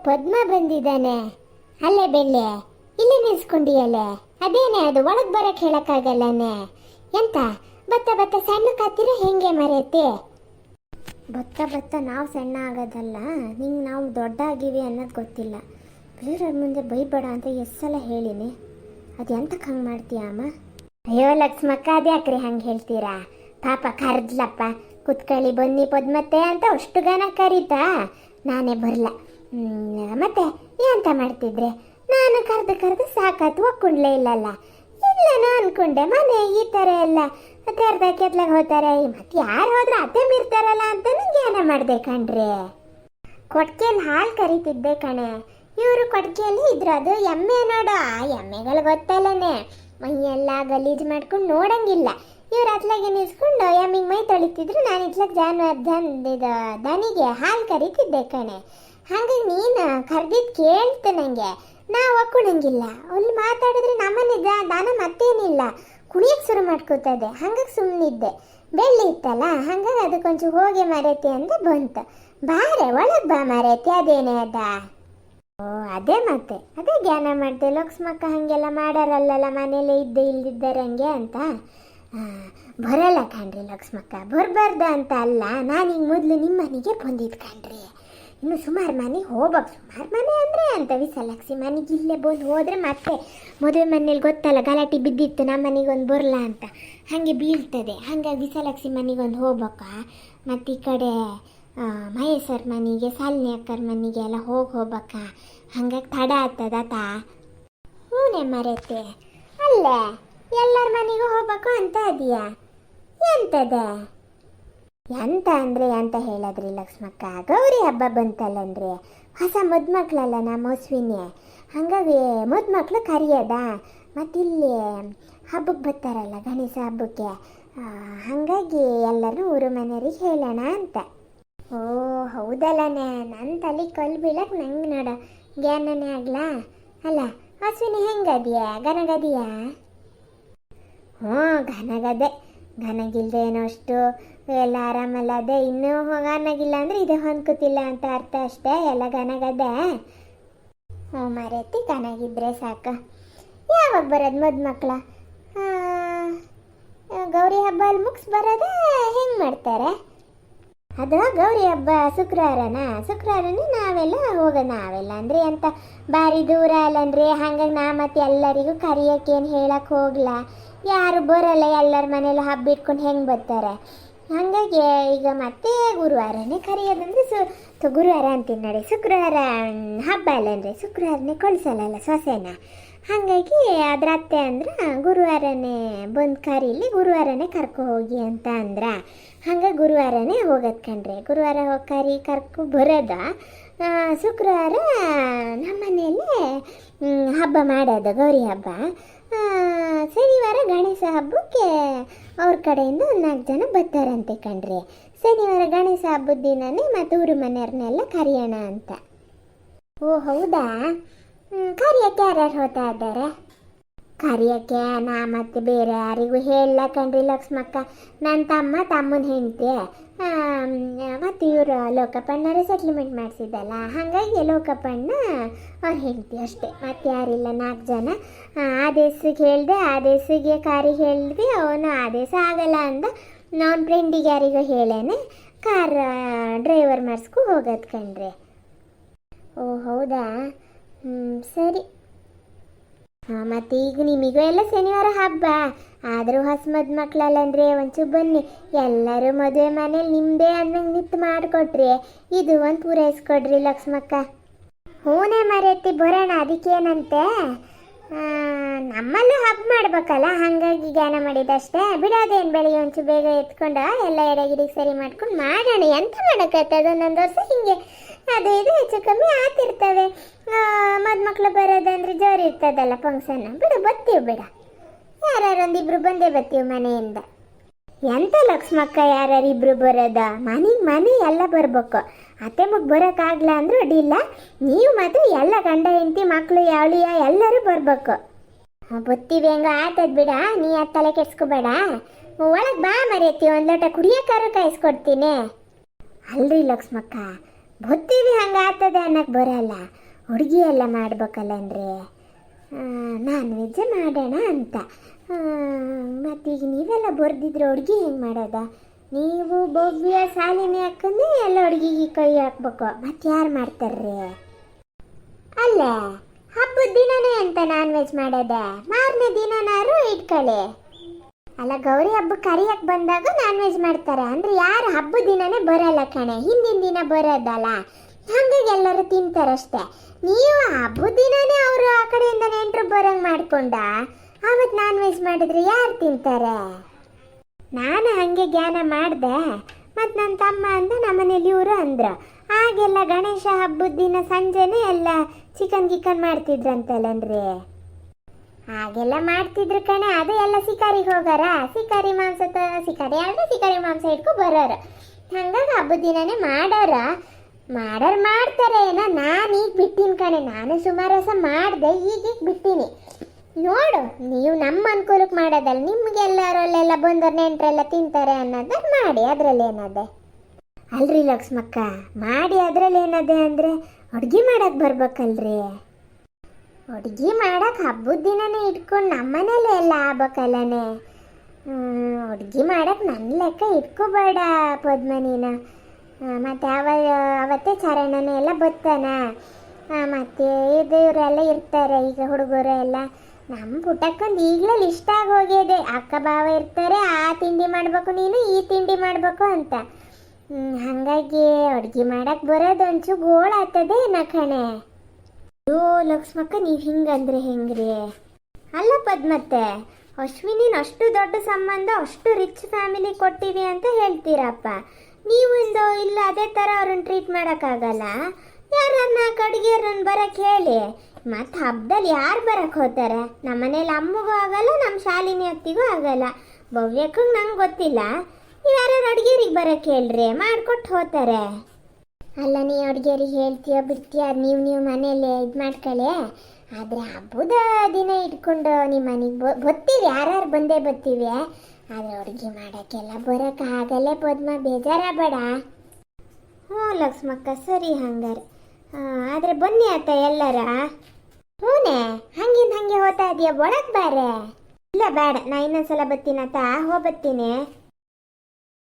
ಪದ್ಮ ಬಂದಿದ್ದಾನೆ. ಅಲ್ಲೇ ಬೆಳ್ಳೆ ಇಲ್ಲೇ ನಿಲ್ಸ್ಕೊಂಡಿಯಲ್ಲೇ. ಅದೇನೆ ಅದು ಒಳಗೆ ಬರಕ್ಕೆ ಹೇಳಕ್ಕಾಗಲ್ಲನೆ. ಎಂತ ಬತ್ತ ಬತ್ತ ಸಣ್ಣ ಕಾತಿರ ಹೆಂಗೆ ಮರೆಯತ್ತೆ? ಬತ್ತ ಬತ್ತ ನಾವು ಸಣ್ಣ ಆಗೋದಲ್ಲ, ನಿಂಗೆ ನಾವು ದೊಡ್ಡ ಆಗಿವಿ ಅನ್ನೋದು ಗೊತ್ತಿಲ್ಲ. ಬೇರೆಯವ್ರ ಮುಂದೆ ಬೈಬೇಡ ಅಂತ ಎಷ್ಟು ಸಲ ಹೇಳಿನಿ. ಅದು ಎಂತಕ್ಕೆ ಹಂಗೆ ಮಾಡ್ತೀಯ ಅಮ್ಮ? ಅಯ್ಯೋ ಲಕ್ಷ್ಮಕ್ಕ, ಅದ್ಯಾಕ್ರಿ ಹಂಗೆ ಹೇಳ್ತೀರಾ? ಪಾಪ ಕರ್ದ್ಲಪ್ಪ, ಕುತ್ಕೊಳ್ಳಿ ಬನ್ನಿ ಪದ್ಮತ್ತೆ ಅಂತ ಅಷ್ಟು ಗನ ಕರೀತಾ ನಾನೇ ಬರಲ್ಲ. ಮತ್ತೆ ಎಂತ ಮಾಡ್ತಿದ್ರೆ? ನಾನು ಕರೆದು ಸಾಕಾತು, ಒಕ್ಕೊಂಡ್ಲೇ ಇಲ್ಲಲ್ಲ. ಇಲ್ಲೇನೋ ಅನ್ಕೊಂಡೆ ಮನೆ ಈ ಥರ ಎಲ್ಲ ತೆರ್ದ ಕೆತ್ಲಾಗ ಹೋಗ್ತಾರೆ, ಮತ್ತೆ ಯಾರು ಹೋದ್ರೆ ಅತ್ತೆ ಮೀರ್ತಾರಲ್ಲ ಅಂತ ಜ್ಞಾನ ಮಾಡಿದೆ ಕಣ್ರಿ. ಕೊಟ್ಕೆಯಲ್ಲಿ ಹಾಲು ಕರಿತಿದ್ದೆ ಕಣೆ. ಇವರು ಕೊಟ್ಕೆಯಲ್ಲಿ ಇದ್ರು, ಅದು ಎಮ್ಮೆ ನೋಡು. ಆ ಎಮ್ಮೆಗಳು ಗೊತ್ತಲ್ಲನೆ, ಮೈಯೆಲ್ಲ ಗಲೀಜು ಮಾಡ್ಕೊಂಡು ನೋಡಂಗಿಲ್ಲ. ಇವ್ರು ಅತ್ಲಾಗೆ ನಿಲ್ಸ್ಕೊಂಡು ಎಮ್ಮಿಗೆ ಮೈ ತೊಳಿತಿದ್ರು, ನಾನು ಇತ್ಲಾಗ ದನಿಗೆ ಹಾಲು ಕರಿತಿದ್ದೆ ಕಣೆ. ಹಾಗಾಗಿ ನೀನು ಕರೆದಿದ್ದು ಕೇಳ್ತೆ ನನಗೆ. ನಾವು ಒಕ್ಕೊಳಂಗಿಲ್ಲ, ಅಲ್ಲಿ ಮಾತಾಡಿದ್ರೆ ನಮ್ಮನೆ ದಾನ ಮತ್ತೇನಿಲ್ಲ, ಕುಣಿಯಕ್ಕೆ ಶುರು ಮಾಡ್ಕೋತದೆ. ಹಂಗಾಗಿ ಸುಮ್ಮನಿದ್ದೆ. ಬೆಳ್ಳಿ ಇತ್ತಲ್ಲ, ಹಂಗಾಗಿ ಅದಕ್ಕೊಂಚು ಹೋಗಿ ಮರೆತಿ ಅಂತ ಬಂತು. ಬಾರೆ ಒಳಗೆ ಬಾ ಮರೆತಿ, ಅದೇನೇ ಅದ? ಓ ಅದೇ ಮತ್ತೆ ಅದೇ ಜ್ಞಾನ ಮಾಡ್ತೆ. ಲಕ್ಷ್ಮಕ್ಕ ಹಾಗೆಲ್ಲ ಮಾಡಾರಲ್ಲಲ್ಲ, ಮನೇಲೆ ಇದ್ದೆ ಇಲ್ದಿದ್ದಾರಂಗೆ ಅಂತ. ಬರಲ್ಲ ಕಣ್ರಿ ಲಕ್ಷ್ಮಕ್ಕ, ಬರಬಾರ್ದು ಅಂತ ಅಲ್ಲ. ನಾನೀಗ ಮೊದಲು ನಿಮ್ಮ ಮನೆಗೆ ಬಂದಿದ್ದು ಕಣ್ರಿ. ಇನ್ನು ಸುಮಾರು ಮನೆಗೆ ಹೋಗ್ಬೇಕು. ಸುಮಾರು ಮನೆ ಅಂದರೆ ಅಂತ ವಿಶಾಲಾಕ್ಷಿ ಮನೆಗೆ ಇಲ್ಲೇ ಬಂದು ಹೋದರೆ ಮತ್ತೆ ಮದುವೆ ಮನೇಲಿ ಗೊತ್ತಲ್ಲ ಗಲಾಟೆ ಬಿದ್ದಿತ್ತು, ನಮ್ಮ ಮನೆಗೊಂದು ಬರಲ್ಲ ಅಂತ, ಹಾಗೆ ಬೀಳ್ತದೆ. ಹಾಗಾಗಿ ವಿಶಾಲಾಕ್ಷಿ ಮನೆಗೊಂದು ಹೋಗ್ಬೇಕಾ, ಮತ್ತು ಈ ಕಡೆ ಮಹೇಶ್ವರ ಮನೆಗೆ, ಶಾಲಿನಿ ಅಕ್ಕರ ಮನೆಗೆ ಎಲ್ಲ ಹೋಗ್ಬೇಕಾ. ಹಂಗಾಗಿ ತಡ ಆಗ್ತದತಾ. ಹೂನೇ ಮರೆತೆ ಅಲ್ಲೇ ಎಲ್ಲರ ಮನೆಗೂ ಹೋಗ್ಬೇಕು ಅಂತ ಅದೀಯಾ? ಎಂತದ ಎಂತ ಅಂದರೆ ಎಂತ ಹೇಳದ್ರಿ ಲಕ್ಷ್ಮಕ್ಕ? ಗೌರಿ ಹಬ್ಬ ಬಂತಲ್ಲನ್ರಿ, ಹೊಸ ಮದುಮಕ್ಳಲ್ಲ ನಮ್ಮ ಅಶ್ವಿನಿ. ಹಾಗಾಗಿ ಮದುಮಕ್ಳು ಕರಿಯೋದ, ಮತ್ತಿಲ್ಲಿ ಹಬ್ಬಕ್ಕೆ ಬರ್ತಾರಲ್ಲ ಗಣೇಶ ಹಬ್ಬಕ್ಕೆ, ಹಾಗಾಗಿ ಎಲ್ಲರೂ ಊರು ಮನೆಯವ್ರಿಗೆ ಹೇಳೋಣ ಅಂತ. ಓ ಹೌದಲ್ಲನೇ, ನನ್ನ ತಲೆ ಕಲ್ಲು ಬೀಳಕ್ಕೆ ನಂಗೆ ನೋಡ ಜ್ಞಾನನೇ ಆಗ್ಲಾ. ಅಲ್ಲ ಅಶ್ವಿನಿ ಹೆಂಗದಿಯ? ಗನಗದಿಯಾ? ಹ್ಞೂ ಘನಗದೆ, ಘನಗಿಲ್ದೆ ಏನೋ ಅಷ್ಟು ಎಲ್ಲ ಆರಾಮಲ್ಲ. ಅದೇ ಇನ್ನೂ ಘನಗಿಲ್ಲ ಅಂದರೆ ಇದು ಹೊಂದ್ಕೋತಿಲ್ಲ ಅಂತ ಅರ್ಥ ಅಷ್ಟೇ. ಎಲ್ಲ ಘನಗದೆ. ಹ್ಞೂ ಮರೆತಿ ಘನಗಿದ್ರೆ ಸಾಕು. ಯಾವಾಗ ಬರೋದು ಮದುಮಕ್ಳ? ಗೌರಿ ಹಬ್ಬ ಅಲ್ಲಿ ಮುಗಿಸ್ ಬರೋದೇ ಹೆಂಗೆ ಮಾಡ್ತಾರೆ? ಅದು ಗೌರಿ ಹಬ್ಬ ಶುಕ್ರವಾರನೇ ನಾವೆಲ್ಲ ಹೋಗೋದು. ನಾವೆಲ್ಲ ಅಂದರೆ ಅಂತ ಭಾರಿ ದೂರ ಅಲ್ಲನ್ರಿ, ಹಾಗಾಗಿ ನಾ ಮತ್ತೆ ಎಲ್ಲರಿಗೂ ಕರಿಯೋಕ್ಕೇನು ಹೇಳಕ್ಕೆ ಹೋಗಲ್ಲ. ಯಾರು ಬರೋಲ್ಲ, ಎಲ್ಲರ ಮನೇಲಿ ಹಬ್ಬ ಇಟ್ಕೊಂಡು ಹೆಂಗೆ ಬರ್ತಾರೆ? ಹಾಗಾಗಿ ಈಗ ಮತ್ತೆ ಗುರುವಾರನೇ ಕರೆಯೋದಂದರೆ ಗುರುವಾರ ಅಂತೀನಿ ನೋಡಿ, ಶುಕ್ರವಾರ ಹಬ್ಬ ಅಲ್ಲಂದರೆ ಶುಕ್ರವಾರನೇ ಕಳಿಸಲ್ಲ ಸೊಸೆನ. ಹಾಗಾಗಿ ಅದ್ರ ಅತ್ತೆ ಅಂದ್ರೆ ಗುರುವಾರನೇ ಬಂದು ಕರೀಲಿ, ಗುರುವಾರನೇ ಕರ್ಕೊ ಹೋಗಿ ಅಂತ ಅಂದ್ರೆ, ಹಂಗಾಗಿ ಗುರುವಾರನೇ ಹೋಗೋದು ಕಣ್ರಿ. ಗುರುವಾರ ಹೋಗಿ ಕರ್ಕೊ ಬರೋದ. ಶುಕ್ರವಾರ ನಮ್ಮ ಮನೆಯಲ್ಲೇ ಹಬ್ಬ ಮಾಡೋದು ಗೌರಿ ಹಬ್ಬ. ಶನಿವಾರ ಗಣೇಶ ಹಬ್ಬಕ್ಕೆ ಅವ್ರ ಕಡೆಯಿಂದ 4 ಜನ ಬರ್ತಾರಂತೆ ಕಣ್ರಿ. ಶನಿವಾರ ಗಣೇಶ ಹಬ್ಬದ ದಿನನೇ ಮತ್ತು ಊರು ಮನೆಯವ್ರನ್ನೆಲ್ಲ ಕರೆಯೋಣ ಅಂತ. ಓ ಹೌದಾ? ಕರಿಯಕ್ಕೆ ಯಾರ್ಯಾರು ಹೋಗ್ತಾ ಇದ್ದಾರೆ? ಕರಿಯಕ್ಕೆ ನಾ ಮತ್ತೆ ಬೇರೆ ಯಾರಿಗೂ ಹೇಳಲ್ಲ ಕಣ್ರಿ ಲಕ್ಷ್ಮಕ್ಕ. ನನ್ನ ತಮ್ಮನ ಹೆಂಡತಿ ಮತ್ತು ಇವರು ಲೋಕಪ್ಪಣ್ಣರೇ ಸೆಟ್ಲ್ಮೆಂಟ್ ಮಾಡಿಸಿದ್ದಲ್ಲ, ಹಾಗಾಗಿ ಲೋಕಪ್ಪಣ್ಣ ಅವ್ರ ಹೆಂಡತಿ ಅಷ್ಟೇ, ಮತ್ತೆ ಯಾರಿಲ್ಲ. 4 ಜನ. ಆದೇಶಕ್ಕೆ ಹೇಳಿದೆ, ಆದೇಶಿಗೆ ಕಾರಿಗೆ ಹೇಳಿದ್ವಿ, ಅವನು ಆದೇಶ ಆಗಲ್ಲ ಅಂದ. ನಾನು ಫ್ರೆಂಡಿಗೆ ಯಾರಿಗೂ ಹೇಳೇನೆ ಕಾರ್ ಡ್ರೈವರ್ ಮಾಡಿಸ್ಕೊ ಹೋಗೋದು ಕಣ್ರಿ. ಓ ಹೌದಾ? ಸರಿ. ಮತ್ತು ಈಗ ನಿಮಗೂ ಎಲ್ಲ ಶನಿವಾರ ಹಬ್ಬ, ಆದರೂ ಹೊಸ ಮದುಮಕ್ಳಲ್ಲಂದ್ರೆ ಒಂಚೂರು ಬನ್ನಿ, ಎಲ್ಲರೂ ಮದುವೆ ಮನೇಲಿ ನಿಮ್ಮದೇ ಅನ್ನಂಗೆ ನಿತ್ತು ಮಾಡಿಕೊಟ್ರಿ, ಇದು ಒಂದು ಪೂರೈಸ್ಕೊಡ್ರಿ ಲಕ್ಷ್ಮಕ್ಕ. ಹೂನೇ ಮರೆತಿ ಬರೋಣ, ಅದಕ್ಕೇನಂತೆ. ನಮ್ಮಲ್ಲೂ ಹಬ್ಬ ಮಾಡ್ಬೇಕಲ್ಲ, ಹಾಗಾಗಿ ಜ್ಞಾನ ಮಾಡಿದಷ್ಟೇ. ಬಿಡೋದೇನು, ಬೆಳಿಗ್ಗೆ ಒಂಚೂರು ಬೇಗ ಎತ್ಕೊಂಡು ಎಲ್ಲ ಎಡೆಗಿಡಿಗೆ ಸರಿ ಮಾಡ್ಕೊಂಡು ಮಾಡೋಣ. ಎಂತ ಮಾಡೋಕ್ಕತ್ತದ? ಒಂದೊಂದು ವರ್ಷ ಹಿಂಗೆ ಅದು ಇದು ಹೆಚ್ಚು ಕಮ್ಮಿ ಆಗ್ತಿರ್ತವೆ. ಮದುಮಕ್ಳು ಬರೋದಂದ್ರೆ ಜೋರು ಇರ್ತದಲ್ಲ ಫಂಕ್ಷನ್. ಬಿಡು ಬರ್ತೀವಿ, ಬಿಡ ಯಾರು ಒಂದಿಬ್ರು ಬಂದೇ ಬರ್ತೀವಿ ಮನೆಯಿಂದ. ಎಂತ ಲಕ್ಷ್ಮಕ್ಕ ಯಾರ್ಯಾರು ಇಬ್ರು ಬರೋದ? ಮನೆ ಎಲ್ಲ ಬರ್ಬೇಕು. ಅತ್ತೆ ಮಗ ಬರೋಕ್ಕಾಗಲ್ಲ ಅಂದ್ರೂ ಅಡ್ಡಿಲ್ಲ, ನೀವು ಮಾತ್ರ ಎಲ್ಲ ಗಂಡ ಹೆಂಡತಿ ಮಕ್ಕಳು ಯಾವಳಿಯ ಎಲ್ಲರೂ ಬರ್ಬೇಕು. ಬರ್ತೀವಿ, ಹೆಂಗ ಆತದ ಬಿಡ, ನೀ ಅದು ತಲೆ ಕೆಡ್ಸ್ಕೊಬೇಡ. ಒಳಗೆ ಬಾ ಮರೆಯತ್ತಿ, ಒಂದು ಲೋಟ ಕುಡಿಯೋಕ್ಕಾರು ಕಾಯಿಸ್ಕೊಡ್ತೀನಿ. ಅಲ್ರಿ ಲಕ್ಷ್ಮಕ್ಕ, ಗೊತ್ತೀವಿ ಹಂಗೆ ಆಗ್ತದೆ ಅನ್ನಕ್ಕೆ ಬರಲ್ಲ. ಹುಡುಗಿ ಎಲ್ಲ ಮಾಡ್ಬೇಕಲ್ಲನ್ರಿ, ನಾನ್ ವೆಜ್ ಮಾಡೋಣ ಅಂತ. ಮತ್ತೀಗ ನೀವೆಲ್ಲ ಬರ್ದಿದ್ರೆ ಹುಡುಗಿ ಹೆಂಗೆ ಮಾಡೋದ? ನೀವು ಭವ್ಯ ಶಾಲಿನಿ ಹಾಕಂದ್ರೆ ಎಲ್ಲ ಹುಡುಗಿಗೆ ಕೈ ಹಾಕ್ಬೇಕು, ಮತ್ತೆ ಯಾರು ಮಾಡ್ತಾರ್ರಿ? ಅಲ್ಲ ಹಬ್ಬದ ದಿನನೇ ಅಂತ ನಾನ್ ವೆಜ್ ಮಾಡೋದ, ಮಾರನೇ ದಿನನಾರು ಇಟ್ಕೊಳ್ಳಿ. ಅಲ್ಲ ಗೌರಿ ಹಬ್ಬ ಕರಿಯಕ್ಕೆ ಬಂದಾಗ ನಾನ್ ವೆಜ್ ಮಾಡ್ತಾರೆ ಅಂದ್ರೆ ಯಾರು ಹಬ್ಬದ ದಿನನೇ ಬರಲ್ಲ ಕಣೆ, ಹಿಂದಿನ ದಿನ ಬರೋದಲ್ಲ, ಹಂಗಾಗಿ ಎಲ್ಲರೂ ತಿಂತಾರಷ್ಟೇ. ನೀವು ಹಬ್ಬದ ದಿನನೇ ಅವರು ಆ ಕಡೆಯಿಂದ ನೆಂಟರು ಬರಂಗ್ ಮಾಡ್ಕೊಂಡ ಅವತ್ತು ನಾನ್ ವೆಜ್ ಮಾಡಿದ್ರೆ ಯಾರು ತಿಂತಾರೆ? ನಾನು ಹಂಗೆ ಜ್ಞಾನ ಮಾಡಿದೆ, ಮತ್ತು ನನ್ನ ತಮ್ಮ ಅಂತ ನಮ್ಮನೇಲಿ ಇವರು ಅಂದ್ರು. ಆಗೆಲ್ಲ ಗಣೇಶ ಹಬ್ಬದ ದಿನ ಸಂಜೆನೇ ಎಲ್ಲ ಚಿಕನ್ ಗಿಕನ್ ಮಾಡ್ತಿದ್ರಂತಲ್ಲನ್ರಿ. ಹಾಗೆಲ್ಲ ಮಾಡ್ತಿದ್ರು ಕಣೆ, ಅದು ಎಲ್ಲ ಶಿಕಾರಿಗೆ ಹೋಗಾರ, ಶಿಕಾರಿ ಮಾಂಸ ಇಟ್ಕೊ ಬರೋರು. ಹಂಗಾಗಿ ಹಬ್ಬದ ದಿನನೇ ಮಾಡೋರು ಮಾಡ್ತಾರೆ ಏನೋ. ನಾನು ಈಗ ಬಿಟ್ಟಿನಿ ಕಣೆ, ನಾನು ಸುಮಾರು ವರ್ಷ ಮಾಡಿದೆ, ಈಗೀಗ ಬಿಟ್ಟಿನಿ. ನೋಡು, ನೀವು ನಮ್ಮ ಅನುಕೂಲಕ್ಕೆ ಮಾಡೋದಲ್ಲ, ನಿಮ್ಗೆಲ್ಲರಲ್ಲೆಲ್ಲ ಬಂದವ್ರು ನೆಂಟರೆಲ್ಲ ತಿಂತಾರೆ ಅನ್ನೋದು ಮಾಡಿ, ಅದ್ರಲ್ಲಿ ಏನದೆ ಅಲ್ರಿ ಲಕ್ಷ್ಮಕ್ಕ? ಮಾಡಿ ಅದ್ರಲ್ಲಿ ಏನದೆ ಅಂದರೆ ಅಡುಗೆ ಮಾಡಕ್ಕೆ ಬರ್ಬೇಕಲ್ರಿ. ಅಡುಗೆ ಮಾಡಕ್ಕೆ ಹಬ್ಬದ ದಿನನೇ ಇಟ್ಕೊಂಡು ನಮ್ಮನೇಲಿ ಎಲ್ಲ ಆಗ್ಬೇಕಲ್ಲನೆ. ಅಡುಗೆ ಮಾಡಕ್ಕೆ ನನ್ನ ಲೆಕ್ಕ ಇಟ್ಕೋಬೇಡ ಪದ್ಮನಿನ. ಮತ್ತು ಅವತ್ತೇ ಚರಣನ ಎಲ್ಲ ಬತ್ತಾನ, ಮತ್ತು ಇವರೆಲ್ಲ ಇರ್ತಾರೆ, ಈಗ ಹುಡುಗರು ಎಲ್ಲ. ನಮ್ಮ ಪುಟ್ಟಕ್ಕೊಂದು ಈಗಲೇ ಇಷ್ಟ ಆಗಿ ಹೋಗಿದೆ, ಅಕ್ಕ ಭಾವ ಇರ್ತಾರೆ, ಆ ತಿಂಡಿ ಮಾಡಬೇಕು ನೀನು, ಈ ತಿಂಡಿ ಮಾಡಬೇಕು ಅಂತ. ಹಾಗಾಗಿ ಅಡುಗೆ ಮಾಡಕ್ಕೆ ಬರೋದು ಒಂಚೂರು ಗೋಳಾಗ್ತದೆ ಕಣೆ. ಅಯ್ಯೋ ಲಕ್ಷ್ಮಕ್ಕ, ನೀವು ಹಿಂಗಂದ್ರೆ ಹೆಂಗ್ರಿ? ಅಲ್ಲ ಪದ್ಮತ್ತೆ, ಅಶ್ವಿನಿನ ಅಷ್ಟು ದೊಡ್ಡ ಸಂಬಂಧ, ಅಷ್ಟು ರಿಚ್ ಫ್ಯಾಮಿಲಿ ಕೊಟ್ಟಿವಿ ಅಂತ ಹೇಳ್ತೀರಪ್ಪ ನೀವು. ಇಲ್ಲ ಅದೇ ಥರ ಅವ್ರನ್ನ ಟ್ರೀಟ್ ಮಾಡೋಕ್ಕಾಗಲ್ಲ. ಯಾರನ್ನ ಅಡುಗೆಯವ್ರನ್ನ ಬರೋಕ್ಕೆ ಹೇಳಿ. ಮತ್ತು ಹಬ್ಬದಲ್ಲಿ ಯಾರು ಬರೋಕ್ಕೆ ಹೋಗ್ತಾರೆ? ನಮ್ಮ ಮನೇಲಿ ಅಮ್ಮಗೂ ಆಗಲ್ಲ, ನಮ್ಮ ಶಾಲಿನಿ ಅತ್ತಿಗೂ ಆಗಲ್ಲ, ಭವ್ಯಕ್ಕೂ ನಂಗೆ ಗೊತ್ತಿಲ್ಲ. ನೀವು ಯಾರು ಅಡುಗೆಯವ್ರಿಗೆ ಬರೋಕ್ಕೆ ಹೇಳ್ರಿ, ಮಾಡಿಕೊಟ್ಟು ಹೋಗ್ತಾರೆ. ಅಲ್ಲ ನೀ ಅಡುಗೆಯವ್ರಿಗೆ ಹೇಳ್ತೀಯ ಬಿಡ್ತೀಯ, ನೀವು ಮನೇಲಿ ಇದು ಮಾಡ್ಕೊಳ್ಳಿ. ಆದರೆ ಹಬ್ಬದ ದಿನ ಇಟ್ಕೊಂಡು ನಿಮ್ಮ ಮನೆಗೆ ಬರ್ತೀವಿ, ಯಾರ್ಯಾರು ಬಂದೇ ಬರ್ತೀವಿ. ಆದರೆ ಅಡುಗೆ ಮಾಡೋಕ್ಕೆಲ್ಲ ಬರೋಕ್ಕೆ ಆಗಲ್ಲೇ ಪದ್ಮ, ಬೇಜಾರಾಗಬೇಡ. ಹ್ಞೂ ಲಕ್ಷ್ಮಕ್ಕ, ಸರಿ ಹಂಗಾರೆ. ಆದರೆ ಬನ್ನಿ ಆತ ಎಲ್ಲರ. ಹ್ಞೂನೇ, ಹಂಗೆ ಹೋಗ್ತಾ ಇದೆಯಾ? ಒಳಗೆ ಬಾರೆ. ಇಲ್ಲ ಬೇಡ, ನಾ ಇನ್ನೊಂದ್ಸಲ ಬರ್ತೀನತ್ತ, ಹೋಗ್ಬರ್ತೀನಿ.